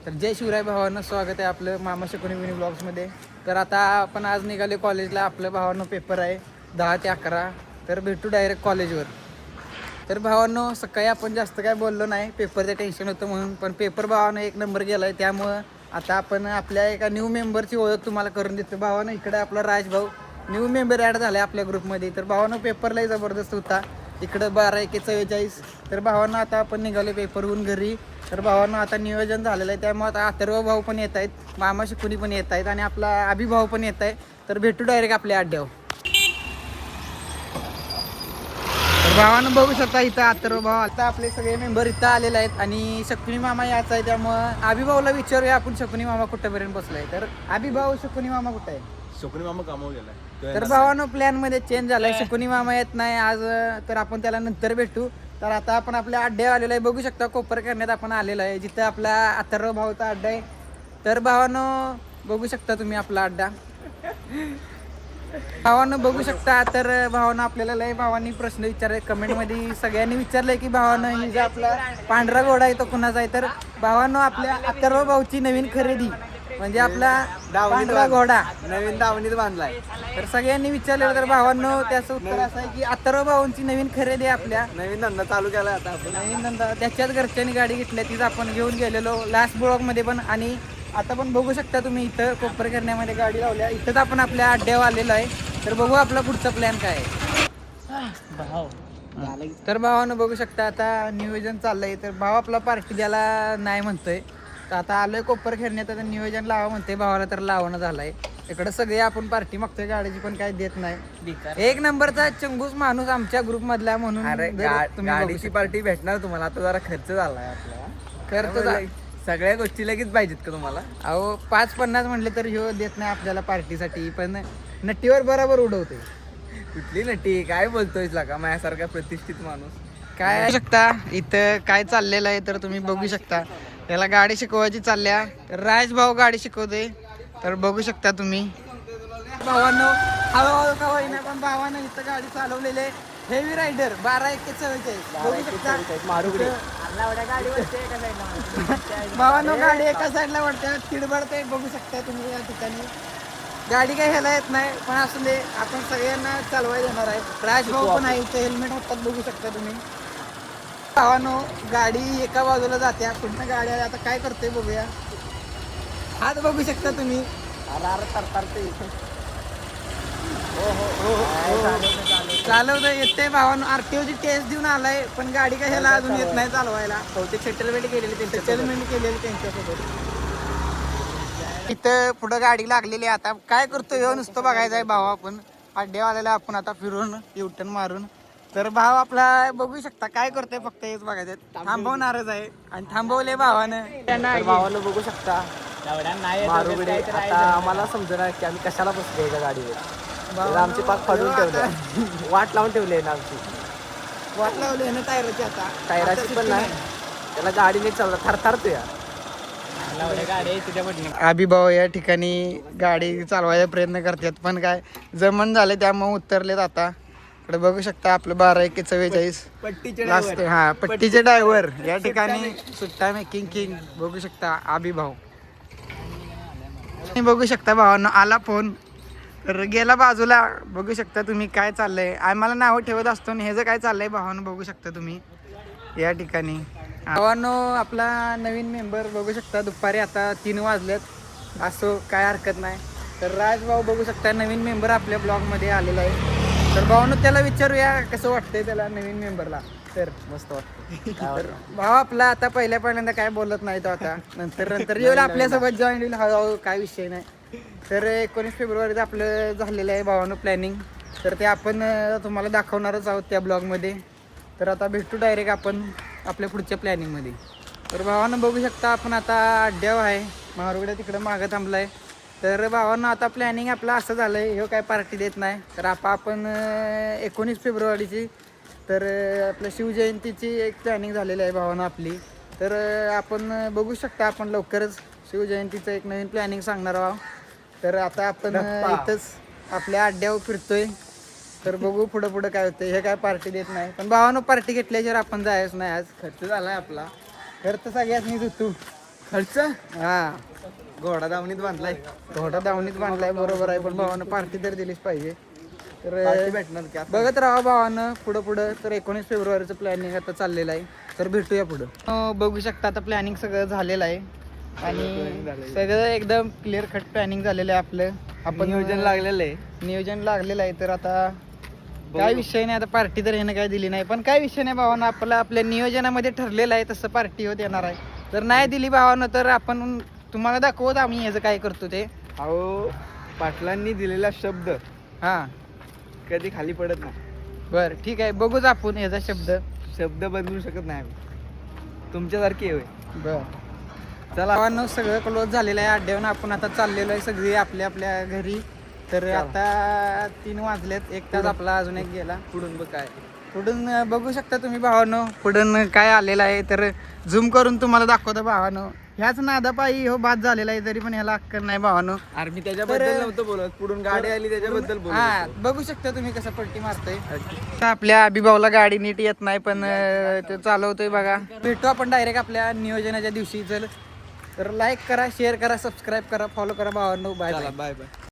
तर जय शिवराय भावांनो, स्वागत आहे आपलं मामा शकुनी मिनी ब्लॉग्समध्ये. तर आता आपण आज निघाले कॉलेजला. आपलं भावांनो पेपर आहे 10 ते 11. तर भेटू डायरेक्ट कॉलेजवर. तर भावांनो सकाळी आपण जास्त काय बोललो नाही, पेपरचं टेन्शन होतं म्हणून. पण पेपर भावानं एक नंबर गेला आहे, त्यामुळं आता आपण आपल्या एका न्यू मेंबरची ओळख तुम्हाला करून देतो. भावानं इकडे आपला राजभाऊ न्यू मेंबर ॲड झाला आहे आपल्या ग्रुपमध्ये. तर भावानं पेपरलाही जबरदस्त होता. इकडं 12-1-44. तर भावांना आता आपण निघाले पेपरहून घरी. तर भावांना आता नियोजन झालेलं आहे, त्यामुळे आता अथर्व भाऊ पण येत आहेत, मामा शिकुनी पण येत आहेत आणि आपला अभिभाऊ पण येत आहे. तर भेटू डायरेक्ट आपल्या अड्ड्यावर. तर भावानं बघू शकता इथं अथर्व भाऊ, आता आपले सगळे मेंबर इथं आलेले आहेत आणि शकुनी मामा याच आहे. त्यामुळं अभिभाऊला विचारूया आपण शकुनी मामा कुठेपर्यंत बसलाय. तर अभिभाऊ शकुनी मामा कुठे आहे? शकुनी मामा कामावर गेलाय. तर भावानं प्लॅन मध्ये चेंज झालाय, शकुनी मामा येत नाही आज. तर आपण त्याला नंतर भेटू. तर आता आपण आपल्या अड्ड्यावर आलेलो आहे, बघू शकता कोपर करण्यात आपण आलेलो आहे, जिथं आपला अथर्व भाऊचा अड्डा आहे. तर भावानं बघू शकता तुम्ही आपला अड्डा. भावानं बघू शकता. तर भावानं आपल्याला लय भावांनी प्रश्न विचारले कमेंटमध्ये, सगळ्यांनी विचारलंय की भावानं ही जो आपला पांढरा घोडा आहे तो कुणाचा आहे. तर भावानं आपल्या अथर्व भाऊची नवीन खरेदी म्हणजे आपला पांढरा घोडा नवीन दावणीत बांधलाय. तर सगळ्यांनी विचारलेलं. तर भावांनो त्याचं उत्तर असं आहे की अथर्व भाऊंची नवीन खरेदी आहे आपल्या. नवीन धंदा चालू केलाय आता आपण. नवीन धंदा, त्याच्याच घरच्यांनी गाडी घेतली, तीच आपण घेऊन गेलेलो लास्ट ब्लॉगमध्ये पण. आणि आता पण बघू शकता तुम्ही इथं कोपर करण्यामध्ये गाडी लावल्या. इथंच आपण आपल्या अड्ड्यावर आलेलो आहे. तर बघू आपला पुढचा प्लॅन काय आहे. तर भावानं बघू शकता आता नियोजन चाललंय. तर भाव आपला पार्टी द्यायला नाही म्हणतोय. तर आता आलोय कोपर खेळण्यात, आता नियोजन लावा म्हणते भावाला, तर लावणं झालंय. इकडे सगळे आपण पार्टी मागतोय गाडीची, पण काय देत नाही. एक नंबरचा चंगूस माणूस आमच्या ग्रुप मधला म्हणून. अरे तुम्ही गाडीची पार्टी भेटणार तुम्हाला. आता जरा खर्च झालाय आपला. खर्च सगळ्या गोष्टी लगेच पाहिजेत का तुम्हाला? अहो 5-50 म्हणले तर ह्यो देत नाही आपल्याला पार्टीसाठी, पण नट्टीवर बरोबर उडवते. कुठली नटी काय बोलतोय का माझ्यासारखा प्रतिष्ठित माणूस. काय बघू शकता इथं काय चाललेलं आहे, तर तुम्ही बघू शकता त्याला गाडी शिकवायची चालल्या. तर राजभाऊ गाडी शिकवते. तर बघू शकता तुम्ही भावांनो, हळूहळू का होईना पण भावानं इथं गाडी चालवलेली आहे. हेवी रायडर 12-1-44 बघू शकता. भावांनो गाडी एका साईडला वाटते, तिडबडते, बघू शकता तुम्ही या ठिकाणी. गाडी काही ह्याला येत नाही, पण असू दे, आपण सगळ्यांना चालवायला येणार आहे. राजभाऊ पण आहे इथं, हेल्मेट हातात बघू शकता तुम्ही. भावानो गाडी एका बाजूला जात्या, पुन्हा गाडी आल्या. आता काय करतोय बघूया. हात बघू शकता तुम्ही. चालवतं येते भावानो. आरटीओची टेस्ट देऊन आलाय, पण गाडी काय ह्याला अजून येत नाही चालवायला. बहुतेक सेटलमेंट केलेली सेटलमेंट केलेली त्यांच्यासोबत. इथं पुढं गाडी लागलेली आहे. आता काय करतोय ह्यो नुसतं बघायचं आहे भाव. आपण अड्ड्यावाल्याला आपण आता फिरून युटर्न मारून. तर भाव आपला बघू शकता काय करतोय, फक्त हेच बघायचं. थांबवणारच आहे आणि थांबवले भावानं. भावानं बघू शकता. मारुगडे आता आम्हाला समजणार की आम्ही कशाला बसलो एका गाडीवर. आमची पाक फाडून ठेवलं, वाट लावून ठेवली आहे ना आमची. वाट लावली ना टायराची. आता टायराची पण नाही, त्याला गाडी नीट चालला थरथरतो या. अभिभाऊ या ठिकाणी गाडी चालवायचा प्रयत्न करतात, पण काय जमन झाले त्यामुळे उतरलेत. आता इकडे बघू शकता आपलं 12-1-44 लास्ट. हा पट्टीचे ड्रायव्हर या ठिकाणी सुट्टा मेकिंग किंग बघू शकता अभिभाऊ. बघू शकता भावांनो आला फोन, तर गेला बाजूला. बघू शकता तुम्ही काय चाललंय. आम्हाला नाव ठेवत असतो आणि ह्याचं काय चाललंय भावांनो बघू शकता तुम्ही या ठिकाणी. भावांनो आपला नवीन मेंबर बघू शकता. दुपारी आता 3 वाजलेत, असो काय हरकत नाही. तर राजभाऊ बघू शकता नवीन मेंबर आपल्या ब्लॉगमध्ये आलेला आहे. तर भावांनो त्याला विचारूया कसं वाटतंय त्याला नवीन मेंबरला. तर मस्त वाटतं. तर भाऊ आपला आता पहिल्यांदा काय बोलत नाही तो, आता नंतर येईल आपल्यासोबत जॉईन होईल हळूहळू, काय विषय नाही. तर 19 फेब्रुवारीचं आपलं झालेलं आहे भावानं प्लॅनिंग. तर ते आपण तुम्हाला दाखवणारच आहोत त्या ब्लॉगमध्ये. तर आता भेटू डायरेक्ट आपण आपल्या पुढच्या प्लॅनिंगमध्ये. तर भावानं बघू शकता आपण आता अड्ड्यावर आहे, मारुगड्या तिकडं मागं थांबला आहे. तर भावानं आता प्लॅनिंग आपलं असं झालं आहे, ह्यो काय पार्टी देत नाही. तर आपण 19 फेब्रुवारीची तर आपल्या शिवजयंतीची एक प्लॅनिंग झालेली आहे भावानं आपली. तर आपण बघू शकता आपण लवकरच शिवजयंतीचं एक नवीन प्लॅनिंग सांगणार आहोत. तर आता आपण इथंच आपल्या अड्ड्यावर फिरतोय. तर बघू पुढं काय होतं. हे काय पार्टी देत नाही, पण भावानं पार्टी घेतल्याशिवाय आपण जायच नाही. आज खर्च झालाय आपला. खर्च सगळ्यात मीच होतो. खर्च हा घोडा दावणीत बांधलाय घोडा दावणीत बांधलाय बरोबर आहे, पण भावानं पार्टी तर दिलीच पाहिजे. पार्टी तर भेटणार की आता. बघत राहा भावानं पुढं पुढं. तर 19 फेब्रुवारीचं प्लॅनिंग आता चाललेलं आहे, तर भेटूया पुढं. बघू शकता आता प्लॅनिंग सगळं झालेलं आहे आणि सगळं एकदम क्लिअर कट प्लॅनिंग झालेलं आहे आपलं. आपण नियोजन लागलेलं आहे. नियोजन लागलेलं आहे. तर आता काय विषय नाही, आता पार्टी तर ह्यानं काय दिली नाही, पण काय विषय नाही भावानं, आपल्या नियोजनामध्ये ठरलेलं आहे तसं पार्टी होत येणार आहे. तर नाही दिली भावानं तर आपण तुम्हाला दाखवत आम्ही ह्याचं काय करतो ते. अहो पाटलांनी दिलेला शब्द हां कधी खाली पडत नाही. बरं ठीक आहे, बघूच आपण ह्याचा शब्द बदलू शकत नाही आम्ही, तुमच्यासारखी आहे होय. बरं चला भावानं सगळं क्लोज झालेलं आहे. अड्ड्यावरून आपण आता चाललेलो आहे सगळी आपल्या आपल्या घरी. तर आता 3 वाजलेत, 1 तास आपला अजून एक गेला. पुढून बघ काय पुढून बघू शकता तुम्ही भावानं पुढून काय आलेलं आहे. तर झूम करून तुम्हाला दाखवतो भावानं. ह्याच नादापायी हो बाद झालेला आहे, तरी पण ह्याला अक्कल नाही भावानं. अरे मी त्याच्याबद्दल नव्हतं बोलत, पुढून गाडी आली त्याच्याबद्दल हा बोलत. बघू शकता तुम्ही कसं पट्टी मारतोय. आपल्या अभिभावला गाडी नीट येत नाही, पण ते चालवतोय बघा. भेटू आपण डायरेक्ट आपल्या नियोजनाच्या दिवशी. तर लाईक करा, शेअर करा, सबस्क्राईब करा, फॉलो करा भावांनो. Bye bye bye.